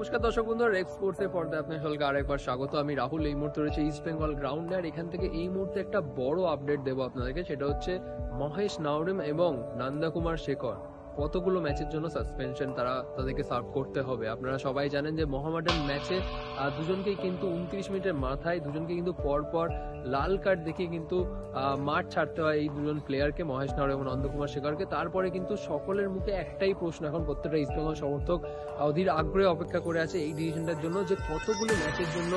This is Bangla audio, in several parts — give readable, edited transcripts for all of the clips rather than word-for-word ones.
নমস্কার দর্শক বন্ধুরা, রেক্স স্পোর্টস এর পর্দায় আপনাদের সকলকে আরেকবার স্বাগত। আমি রাহুল। এই মুহূর্তে রয়েছে ইস্ট বেঙ্গল গ্রাউন্ডে, আর এখান থেকে এই মুহূর্তে একটা বড় আপডেট দেবো আপনাদেরকে। সেটা হচ্ছে মহেশ নাওরেম এবং নন্দকুমার শেখর কতগুলো ম্যাচের জন্য সাসপেনশন তাদেরকে সার্ভ করতে হবে। আপনারা সবাই জানেন যে মোহামেডান ম্যাচে দুজনকেই কিন্তু 29 মিনিটের মাথায় দুজনকে কিন্তু পরপর লাল কার্ড দেখিয়ে কিন্তু মাঠ ছাড়তে হয় এই দুজন প্লেয়ারকে, মহেশ নাওরেম এবং নন্দকুমার শেখরকে। তারপরে কিন্তু সকলের মুখে একটাই প্রশ্ন, এখন প্রত্যেকটা ইস্ট বেঙ্গল সমর্থক অধীর আগ্রহে অপেক্ষা করে আছে এই ডিসিশনটার জন্য, যে কতগুলো ম্যাচের জন্য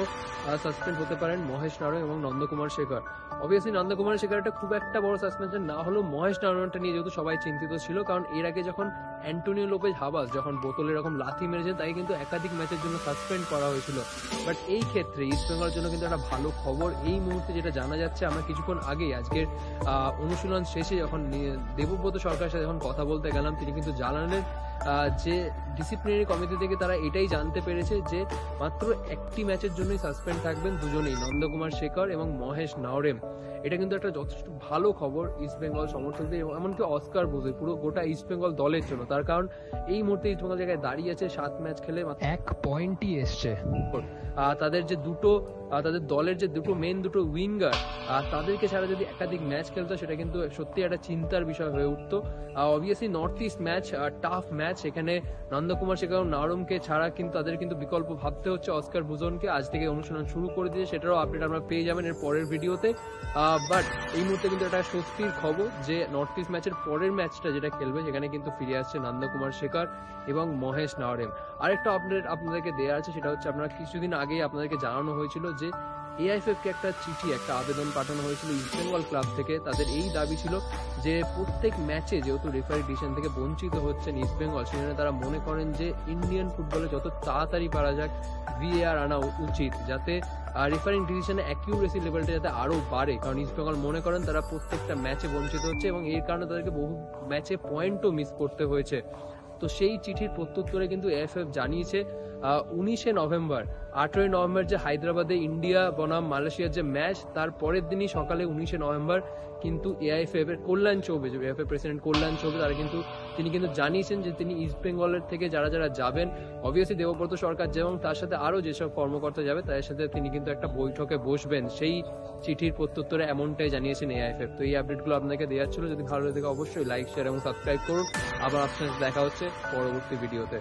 সাসপেন্ড হতে পারেন মহেশ নাওরেম এবং নন্দকুমার শেখর। অবভিয়াসলি নন্দকুমার শেখর একটা খুব একটা বড় সাসপেনশন না হলেও মহেশ নাওরেমটা নিয়ে যেহেতু সবাই চিন্তিত ছিল, কারণ এর আগে যখন অ্যান্টোনিও লোপেজ হাবাস যখন বোতলে এরকম লাথি মেরেছেন তাই কিন্তু একাধিক ম্যাচের জন্য সাসপেন্ড করা হয়েছিল। বাট এই ক্ষেত্রে ইস্ট বেঙ্গলের জন্য কিন্তু একটা ভালো খবর এই মুহূর্তে যেটা জানা যাচ্ছে, আমরা কিছুক্ষণ আগেই আজকের অনুশীলন শেষে যখন দেবব্রত সরকারের সাথে যখন কথা বলতে গেলাম, তিনি কিন্তু জানালেন যে ডিসিপ্লিনারি কমিটি থেকে তারা এটাই জানতে পেরেছে যে মাত্র একটি ম্যাচের জন্যই সাসপেন্ড থাকবেন দুজনেই, নন্দকুমার শেখর এবং মহেশ নাওরেম। এটা কিন্তু একটা যথেষ্ট ভালো খবর ইস্ট বেঙ্গল সমর্থকদের এবং এমনকি অস্কার বুঝে পুরো গোটা ইস্ট বেঙ্গল দলের জন্য। তার কারণ এই মুহূর্তে ইস্ট বেঙ্গল জায়গায় দাঁড়িয়ে আছে 7 ম্যাচ খেলে 1 পয়েন্টই এসছে। তাদের দলের যে দুটো উইঙ্গার তাদেরকে ছাড়া যদি একাধিক ম্যাচ খেলতো সেটা কিন্তু সত্যি একটা চিন্তার বিষয় হয়ে উঠতো। Obviously north east match tough match, এখানে নন্দকুমার শেখর এবং নাওরেমকে ছাড়া কিন্তু তাদের কিন্তু বিকল্প ভাবতে হচ্ছে অস্কার বুজনকে। আজ থেকে অনুশীলন শুরু করে দিয়েছে, সেটারও আপডেট আমরা পেয়ে যাবেন এর পরের ভিডিওতে। বাট এই মুহূর্তে কিন্তু একটা স্বস্তির খবর যে নর্থ ইস্ট ম্যাচের পরের ম্যাচটা যেটা খেলবে সেখানে কিন্তু ফিরে আসছে নন্দকুমার শেখর এবং মহেশ নাওরেম। আরেকটা আপডেট আপনাদেরকে দেওয়া আছে, সেটা হচ্ছে আপনারা কিছুদিন আগেই আপনাদেরকে জানানো হয়েছিল যে এআইএফএফ কে একটা চিঠি, একটা আবেদন পাঠানো হয়েছিল ইস্ট বেঙ্গল ক্লাব থেকে। তাদের এই দাবি ছিল যে প্রত্যেক ম্যাচে যেহেতু রেফারি ডিসিশন থেকে বঞ্চিত হচ্ছেন ইস্ট বেঙ্গল, সেখানে তারা মনে করেন যে ইন্ডিয়ান ফুটবলে যত তাড়াতাড়ি পারা যাক ভিএআর আনা উচিত, যাতে রেফারিং ডিসিশনে অ্যাকিউরেসি লেভেলটা যাতে আরো বাড়ে। কারণ ইস্ট বেঙ্গল মনে করেন তারা প্রত্যেকটা ম্যাচে বঞ্চিত হচ্ছে এবং এর কারণে তাদেরকে বহু ম্যাচে পয়েন্টও মিস করতে হয়েছে। তো সেই চিঠির প্রত্যুত্তরে কিন্তু এএফএফ জানিয়েছে 19 নভেম্বর 18 নভেম্বর যে হায়দ্রাবাদে ইন্ডিয়া বনাম মালয়েশিয়ার যে ম্যাচ, তার পরের দিনই সকালে 19 নভেম্বর কিন্তু এআইএফএফ এর কল্যাণ চৌবে, যে এআইএফএফ প্রেসিডেন্ট কল্যাণ চৌবে, তিনি কিন্তু জানিয়েছেন যে তিনি ইস্ট বেঙ্গলের থেকে যারা যাবেন, অবভিয়াসলি দেবব্রত সরকার এবং তার সাথে আরো যেসব কর্মকর্তা যাবে তাদের সাথে তিনি কিন্তু একটা বৈঠকে বসবেন। সেই চিঠির প্রত্যুত্তরে এমনটাই জানিয়েছেন এআইএফএফ। তো এই আপডেটগুলো আপনাকে দেওয়ার ছিল। যদি ভালো লাগে অবশ্যই লাইক, শেয়ার এবং সাবস্ক্রাইব করুন। আবার আপনার সাথে দেখা হচ্ছে পরবর্তী ভিডিওতে।